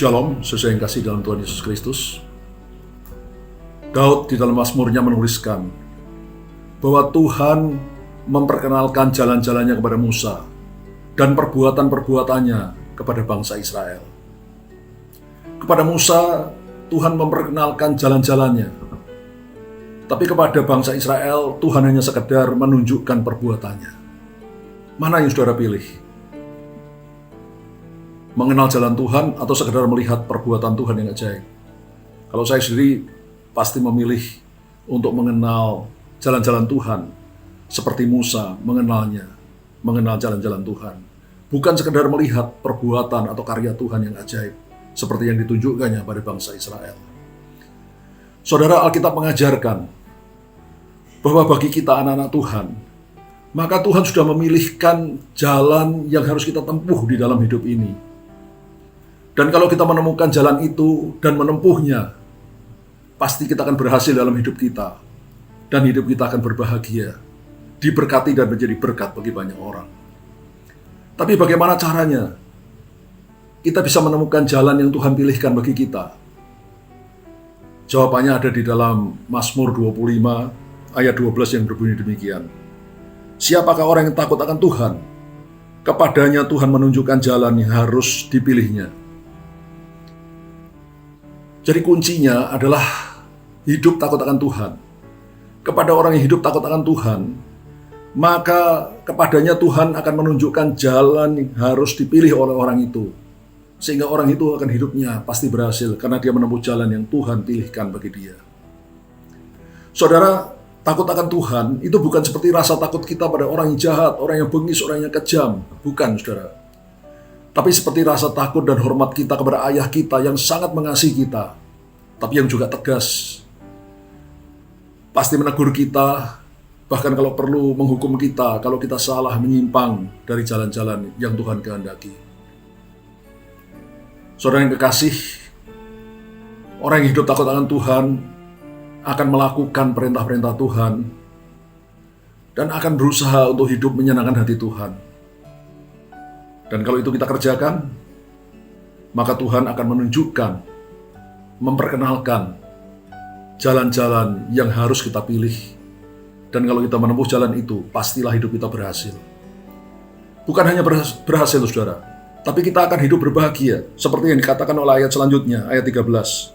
Shalom, sesuai yang kasih dalam Tuhan Yesus Kristus. Daud di dalam Mazmurnya menuliskan bahwa Tuhan memperkenalkan jalan-jalannya kepada Musa dan perbuatan-perbuatannya kepada bangsa Israel. Kepada Musa, Tuhan memperkenalkan jalan-jalannya. Tapi kepada bangsa Israel, Tuhan hanya sekedar menunjukkan perbuatannya. Mana yang saudara pilih? Mengenal jalan Tuhan atau sekedar melihat perbuatan Tuhan yang ajaib? Kalau saya sendiri pasti memilih untuk mengenal jalan-jalan Tuhan seperti Musa mengenal jalan-jalan Tuhan. Bukan sekedar melihat perbuatan atau karya Tuhan yang ajaib seperti yang ditunjukkannya pada bangsa Israel. Saudara, Alkitab mengajarkan bahwa bagi kita anak-anak Tuhan, maka Tuhan sudah memilihkan jalan yang harus kita tempuh di dalam hidup ini. Dan kalau kita menemukan jalan itu dan menempuhnya, pasti kita akan berhasil dalam hidup kita. Dan hidup kita akan berbahagia, diberkati dan menjadi berkat bagi banyak orang. Tapi bagaimana caranya kita bisa menemukan jalan yang Tuhan pilihkan bagi kita? Jawabannya ada di dalam Mazmur 25 ayat 12 yang berbunyi demikian. Siapakah orang yang takut akan Tuhan? Kepadanya Tuhan menunjukkan jalan yang harus dipilihnya. Jadi kuncinya adalah hidup takut akan Tuhan. Kepada orang yang hidup takut akan Tuhan, maka kepadanya Tuhan akan menunjukkan jalan yang harus dipilih oleh orang itu. Sehingga orang itu akan hidupnya pasti berhasil karena dia menempuh jalan yang Tuhan pilihkan bagi dia. Saudara, takut akan Tuhan itu bukan seperti rasa takut kita pada orang yang jahat, orang yang bengis, orang yang kejam. Bukan, saudara. Tapi seperti rasa takut dan hormat kita kepada ayah kita yang sangat mengasihi kita, tapi yang juga tegas. Pasti menegur kita, bahkan kalau perlu menghukum kita kalau kita salah menyimpang dari jalan-jalan yang Tuhan kehendaki. Saudara yang kekasih, orang yang hidup takut akan Tuhan akan melakukan perintah-perintah Tuhan dan akan berusaha untuk hidup menyenangkan hati Tuhan. Dan kalau itu kita kerjakan, maka Tuhan akan menunjukkan, memperkenalkan jalan-jalan yang harus kita pilih. Dan kalau kita menempuh jalan itu, pastilah hidup kita berhasil. Bukan hanya berhasil, saudara, tapi kita akan hidup berbahagia. Seperti yang dikatakan oleh ayat selanjutnya, ayat 13.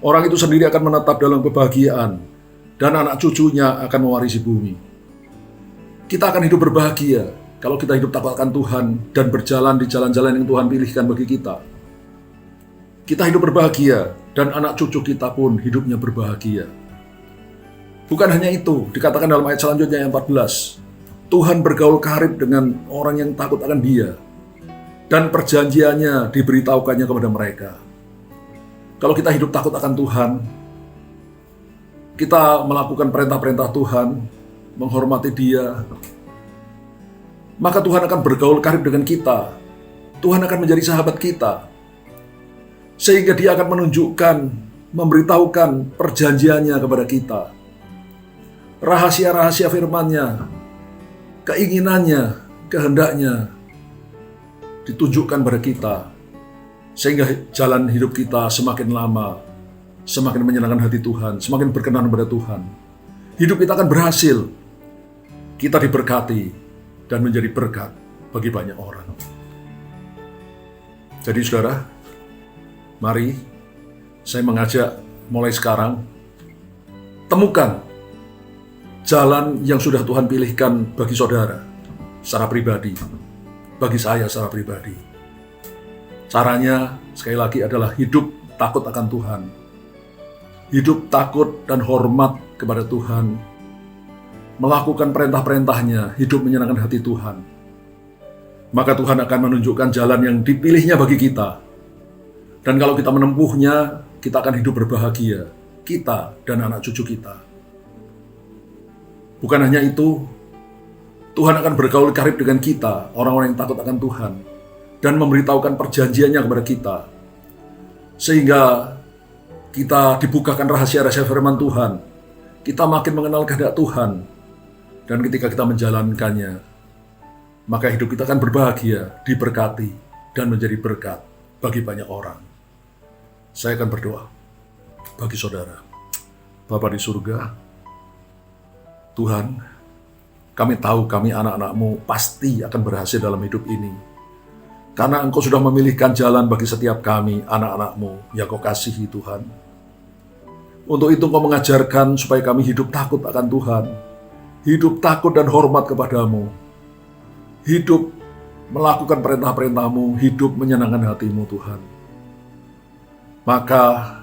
Orang itu sendiri akan menetap dalam kebahagiaan, dan anak cucunya akan mewarisi bumi. Kita akan hidup berbahagia kalau kita hidup takut akan Tuhan dan berjalan di jalan-jalan yang Tuhan pilihkan bagi kita. Kita hidup berbahagia dan anak cucu kita pun hidupnya berbahagia. Bukan hanya itu, dikatakan dalam ayat selanjutnya yang 14. Tuhan bergaul karib dengan orang yang takut akan Dia dan perjanjiannya diberitahukannya kepada mereka. Kalau kita hidup takut akan Tuhan, kita melakukan perintah-perintah Tuhan, menghormati Dia, maka Tuhan akan bergaul karib dengan kita. Tuhan akan menjadi sahabat kita. Sehingga Dia akan menunjukkan, memberitahukan perjanjiannya kepada kita. Rahasia-rahasia firman-Nya, keinginannya, kehendaknya ditunjukkan pada kita. Sehingga jalan hidup kita semakin lama, semakin menyenangkan hati Tuhan, semakin berkenan kepada Tuhan. Hidup kita akan berhasil. Kita diberkati dan menjadi berkat bagi banyak orang. Jadi saudara, mari saya mengajak mulai sekarang, temukan jalan yang sudah Tuhan pilihkan bagi saudara secara pribadi, bagi saya secara pribadi. Caranya sekali lagi adalah hidup takut akan Tuhan, hidup takut dan hormat kepada Tuhan, melakukan perintah-perintahnya, hidup menyenangkan hati Tuhan. Maka Tuhan akan menunjukkan jalan yang dipilihnya bagi kita. Dan kalau kita menempuhnya, kita akan hidup berbahagia, kita dan anak cucu kita. Bukan hanya itu, Tuhan akan bergaul karib dengan kita, orang-orang yang takut akan Tuhan, dan memberitahukan perjanjiannya kepada kita. Sehingga kita dibukakan rahasia-rahasia firman Tuhan, kita makin mengenal kehendak Tuhan. Dan ketika kita menjalankannya, maka hidup kita akan berbahagia, diberkati, dan menjadi berkat bagi banyak orang. Saya akan berdoa bagi saudara. Bapa di surga, Tuhan, kami tahu kami anak-anak-Mu pasti akan berhasil dalam hidup ini. Karena Engkau sudah memilihkan jalan bagi setiap kami, anak-anak-Mu yang Kau kasihi Tuhan. Untuk itu Engkau mengajarkan supaya kami hidup takut akan Tuhan. Hidup takut dan hormat kepadamu. Hidup melakukan perintah-perintah-Mu, hidup menyenangkan hati-Mu Tuhan. Maka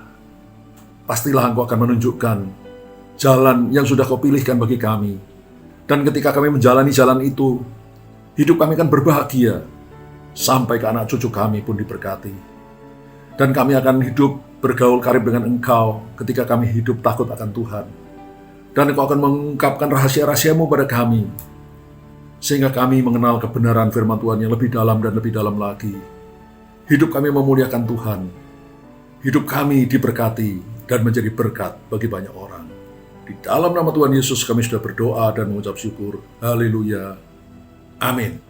pastilah Engkau akan menunjukkan jalan yang sudah Kau pilihkan bagi kami. Dan ketika kami menjalani jalan itu, hidup kami akan berbahagia. Sampai ke anak cucu kami pun diberkati. Dan kami akan hidup bergaul karib dengan Engkau ketika kami hidup takut akan Tuhan. Dan Engkau akan mengungkapkan rahasia-rahasia-Mu pada kami. Sehingga kami mengenal kebenaran firman Tuhan yang lebih dalam dan lebih dalam lagi. Hidup kami memuliakan Tuhan. Hidup kami diberkati dan menjadi berkat bagi banyak orang. Di dalam nama Tuhan Yesus kami sudah berdoa dan mengucap syukur. Haleluya. Amin.